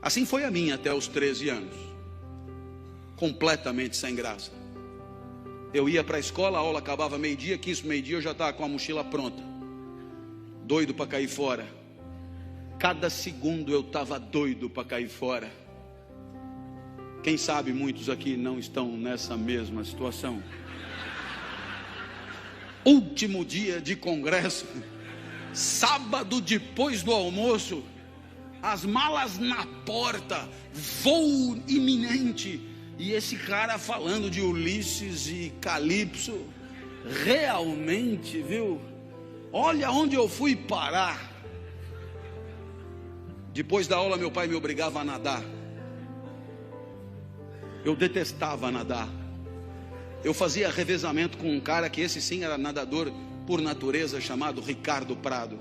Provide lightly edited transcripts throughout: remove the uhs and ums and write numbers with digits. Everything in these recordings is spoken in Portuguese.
Assim foi a minha até os 13 anos. Completamente sem graça. Eu ia para a escola, a aula acabava meio-dia, 15 meio-dia eu já estava com a mochila pronta. Doido para cair fora. Cada segundo eu estava doido para cair fora. Quem sabe muitos aqui não estão nessa mesma situação. Último dia de congresso, sábado depois do almoço, as malas na porta, voo iminente, e esse cara falando de Ulisses e Calipso. Realmente, viu? Olha onde eu fui parar. Depois da aula meu pai me obrigava a nadar. Eu detestava nadar. Eu fazia revezamento com um cara que esse sim era nadador por natureza, chamado Ricardo Prado.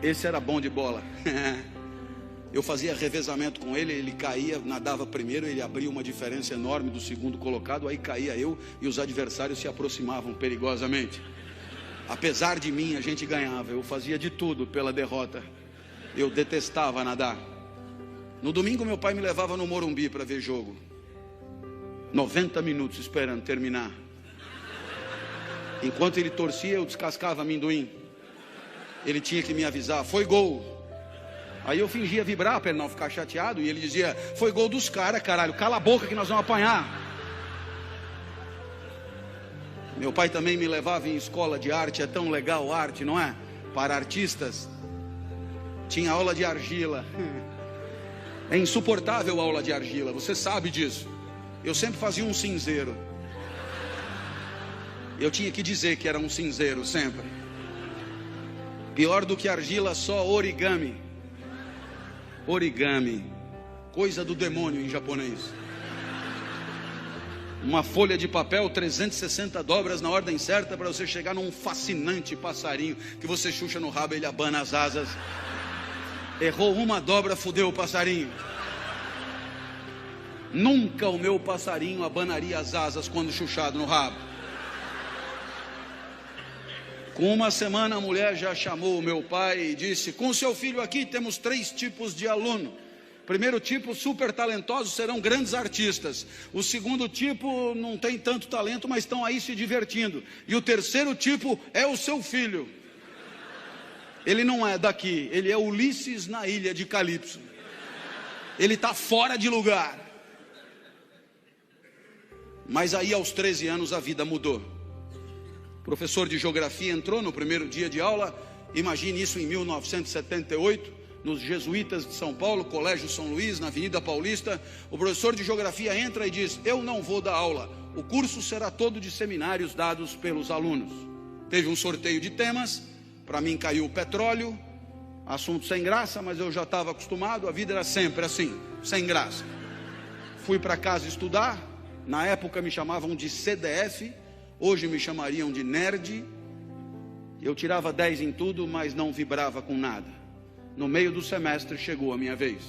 Esse era bom de bola. Eu fazia revezamento com ele, ele caía, nadava primeiro, ele abria uma diferença enorme do segundo colocado, aí caía eu e os adversários se aproximavam perigosamente. Apesar de mim, a gente ganhava. Eu fazia de tudo pela derrota. Eu detestava nadar. No domingo meu pai me levava no Morumbi para ver jogo. 90 minutos esperando terminar. Enquanto ele torcia, eu descascava amendoim. Ele tinha que me avisar, foi gol. Aí eu fingia vibrar para ele não ficar chateado. E ele dizia, foi gol dos caras, caralho, cala a boca que nós vamos apanhar. Meu pai também me levava em escola de arte. É tão legal arte, não é? Para artistas. Tinha aula de argila. É insuportável a aula de argila, você sabe disso. Eu sempre fazia um cinzeiro. Eu tinha que dizer que era um cinzeiro sempre. Pior do que argila, só origami. Origami, coisa do demônio em japonês. Uma folha de papel, 360 dobras na ordem certa para você chegar num fascinante passarinho que você chucha no rabo e ele abana as asas. Errou uma dobra, fudeu o passarinho. Nunca o meu passarinho abanaria as asas quando chuchado no rabo. Com uma semana a mulher já chamou o meu pai e disse, com seu filho aqui temos 3 tipos de aluno. Primeiro tipo, super talentosos, serão grandes artistas. O segundo tipo, não tem tanto talento, mas estão aí se divertindo. E o terceiro tipo é o seu filho. Ele não é daqui, ele é Ulisses na ilha de Calipso. Ele está fora de lugar. Mas aí aos 13 anos a vida mudou. O professor de geografia entrou no primeiro dia de aula. Imagine isso em 1978, nos Jesuítas de São Paulo, Colégio São Luís, na Avenida Paulista. O professor de geografia entra e diz, eu não vou dar aula, o curso será todo de seminários dados pelos alunos. Teve um sorteio de temas. Para mim caiu o petróleo, assunto sem graça, mas eu já estava acostumado, a vida era sempre assim, sem graça. Fui para casa estudar. Na época me chamavam de CDF, hoje me chamariam de nerd. Eu tirava 10 em tudo, mas não vibrava com nada. No meio do semestre chegou a minha vez.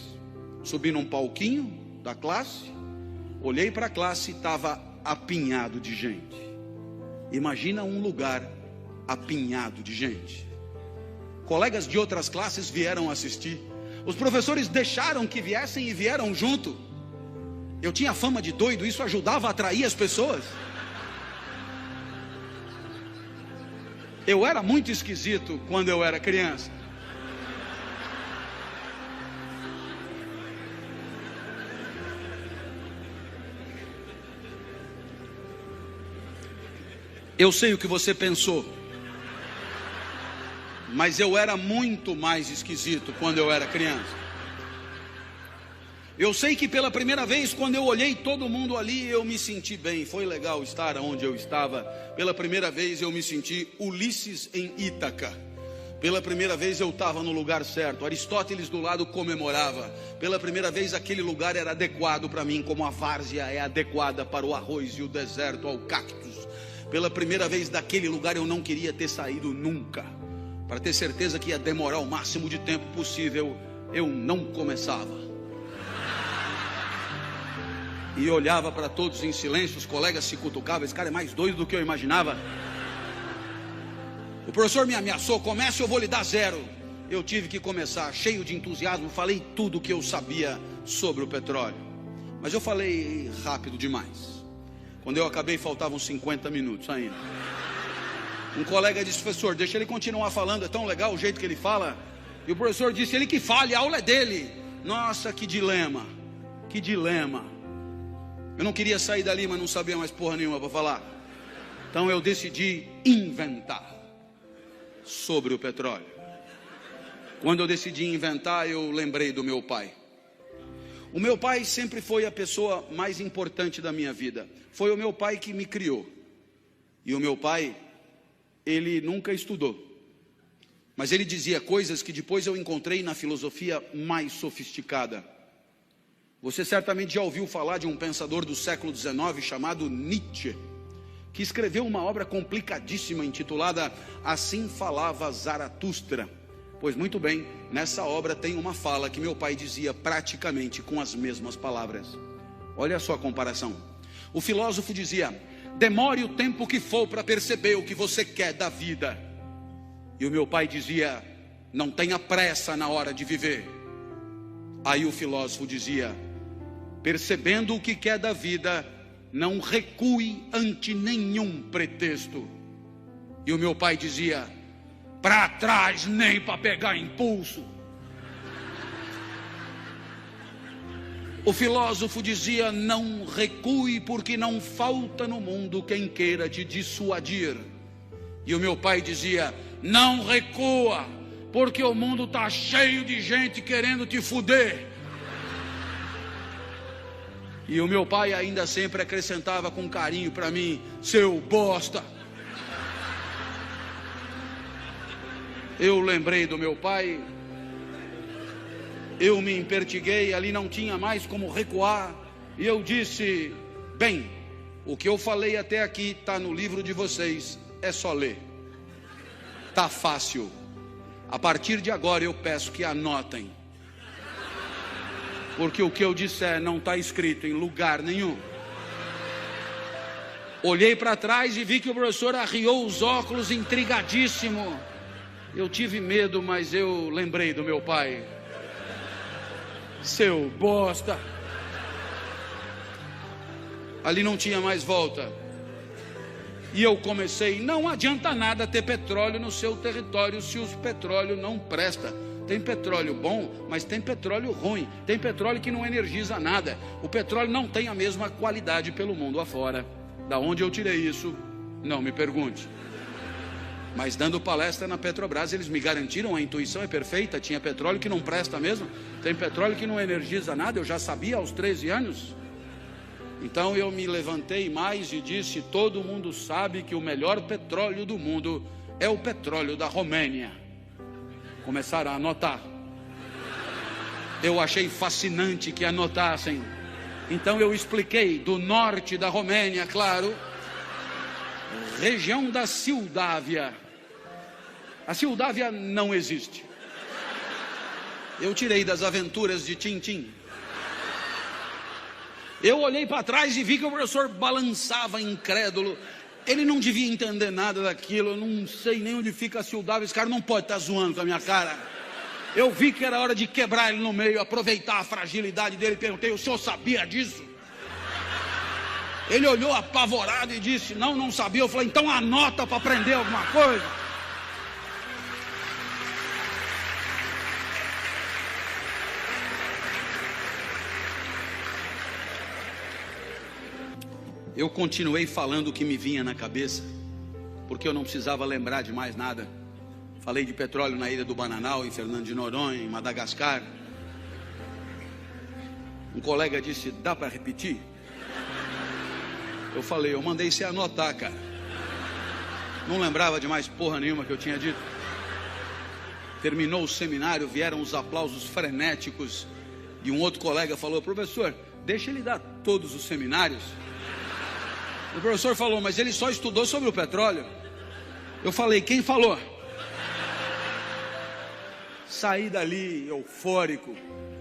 Subi num palquinho da classe, olhei para a classe e estava apinhado de gente. Imagina um lugar apinhado de gente. Colegas de outras classes vieram assistir. Os professores deixaram que viessem e vieram junto. Eu tinha fama de doido, isso ajudava a atrair as pessoas. Eu era muito esquisito quando eu era criança. Eu sei o que você pensou, mas eu era muito mais esquisito quando eu era criança. Eu sei que pela primeira vez, quando eu olhei todo mundo ali, eu me senti bem. Foi legal estar onde eu estava. Pela primeira vez eu me senti Ulisses em Ítaca. Pela primeira vez eu estava no lugar certo. Aristóteles do lado comemorava. Pela primeira vez aquele lugar era adequado para mim, como a várzea é adequada para o arroz e o deserto ao cactus. Pela primeira vez daquele lugar eu não queria ter saído nunca. Para ter certeza que ia demorar o máximo de tempo possível, eu não começava. E olhava para todos em silêncio, os colegas se cutucavam, esse cara é mais doido do que eu imaginava. O professor me ameaçou, comece eu vou lhe dar 0. eu tive que começar cheio de entusiasmo, falei tudo o que eu sabia sobre o petróleo. Mas eu falei rápido demais. Quando eu acabei, faltavam 50 minutos ainda. Um colega disse: professor, deixa ele continuar falando, é tão legal o jeito que ele fala. E o professor disse: ele que fale, a aula é dele. Nossa, que dilema, que dilema. Eu não queria sair dali, mas não sabia mais porra nenhuma para falar. Então eu decidi inventar sobre o petróleo. Quando eu decidi inventar, eu lembrei do meu pai. O meu pai sempre foi a pessoa mais importante da minha vida. Foi o meu pai que me criou. E o meu pai, ele nunca estudou. Mas ele dizia coisas que depois eu encontrei na filosofia mais sofisticada. Você certamente já ouviu falar de um pensador do século XIX chamado Nietzsche, que escreveu uma obra complicadíssima intitulada Assim Falava Zaratustra. Pois muito bem, nessa obra tem uma fala que meu pai dizia praticamente com as mesmas palavras. Olha só a comparação. O filósofo dizia: demore o tempo que for para perceber o que você quer da vida. E o meu pai dizia: não tenha pressa na hora de viver. Aí o filósofo dizia: percebendo o que quer da vida, não recue ante nenhum pretexto. E o meu pai dizia: para trás nem para pegar impulso. O filósofo dizia: não recue, porque não falta no mundo quem queira te dissuadir. E o meu pai dizia: não recua, porque o mundo está cheio de gente querendo te fuder. E o meu pai ainda sempre acrescentava com carinho para mim: seu bosta. Eu lembrei do meu pai, eu me empertiguei, ali não tinha mais como recuar, e eu disse: bem, o que eu falei até aqui está no livro de vocês, é só ler, está fácil. A partir de agora eu peço que anotem, porque o que eu disser não está escrito em lugar nenhum. Olhei para trás e vi que o professor arriou os óculos intrigadíssimo. Eu tive medo, mas eu lembrei do meu pai. Seu bosta. Ali não tinha mais volta. E eu comecei: não adianta nada ter petróleo no seu território se o petróleo não presta. Tem petróleo bom, mas tem petróleo ruim. Tem petróleo que não energiza nada. O petróleo não tem a mesma qualidade pelo mundo afora. Da onde eu tirei isso, não me pergunte. Mas dando palestra na Petrobras, eles me garantiram: a intuição é perfeita, tinha petróleo que não presta mesmo, tem petróleo que não energiza nada, eu já sabia aos 13 anos. Então eu me levantei mais e disse: todo mundo sabe que o melhor petróleo do mundo é o petróleo da Romênia. Começaram a anotar. Eu achei fascinante que anotassem. Então eu expliquei: do norte da Romênia, claro, região da Moldávia. A Moldávia não existe. Eu tirei das aventuras de Tintim. Eu olhei para trás e vi que o professor balançava incrédulo. Ele não devia entender nada daquilo. Eu não sei nem onde fica a Moldávia. Esse cara não pode estar zoando com a minha cara. Eu vi que era hora de quebrar ele no meio, aproveitar a fragilidade dele. Perguntei: o senhor sabia disso? Ele olhou apavorado e disse: não sabia. Eu falei: então anota para aprender alguma coisa. Eu continuei falando o que me vinha na cabeça, porque eu não precisava lembrar de mais nada. Falei de petróleo na Ilha do Bananal, em Fernando de Noronha, em Madagascar. Um colega disse: dá para repetir? Eu falei: eu mandei você anotar, cara. Não lembrava de mais porra nenhuma que eu tinha dito. Terminou o seminário, vieram os aplausos frenéticos. E um outro colega falou: professor, deixa ele dar todos os seminários. O professor falou: mas ele só estudou sobre o petróleo. Eu falei: quem falou? Saí dali eufórico.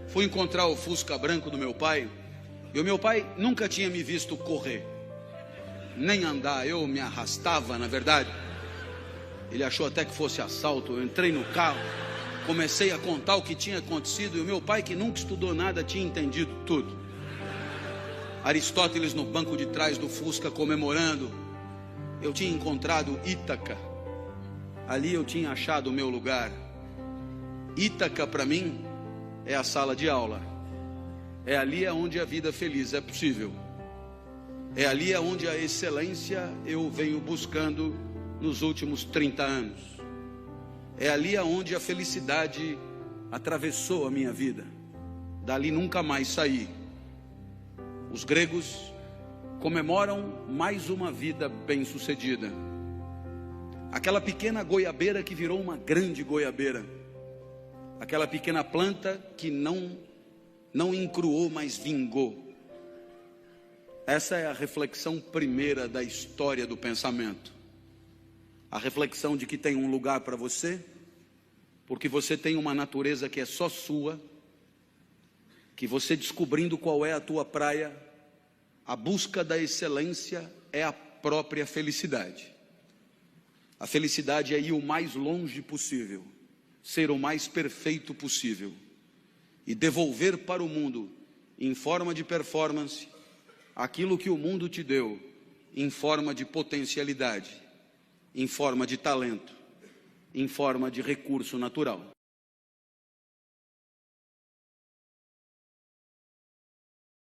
Fui encontrar o Fusca branco do meu pai. E o meu pai nunca tinha me visto correr, nem andar. Eu me arrastava, na verdade. Ele achou até que fosse assalto. Eu entrei no carro, Comecei a contar o que tinha acontecido e o meu pai, que nunca estudou nada, tinha entendido tudo. Aristóteles no banco de trás do Fusca comemorando. Eu tinha encontrado Ítaca. Ali eu tinha achado o meu lugar. Ítaca para mim é a sala de aula. É ali onde a vida feliz é possível. É ali onde a excelência eu venho buscando nos últimos 30 anos. É ali onde a felicidade atravessou a minha vida. Dali nunca mais saí. Os gregos comemoram mais uma vida bem-sucedida. Aquela pequena goiabeira que virou uma grande goiabeira. Aquela pequena planta que não encruou, mas vingou. Essa é a reflexão primeira da história do pensamento. A reflexão de que tem um lugar para você, porque você tem uma natureza que é só sua, que você descobrindo qual é a tua praia, a busca da excelência é a própria felicidade. A felicidade é ir o mais longe possível, ser o mais perfeito possível e devolver para o mundo, em forma de performance, aquilo que o mundo te deu, em forma de potencialidade, em forma de talento, em forma de recurso natural.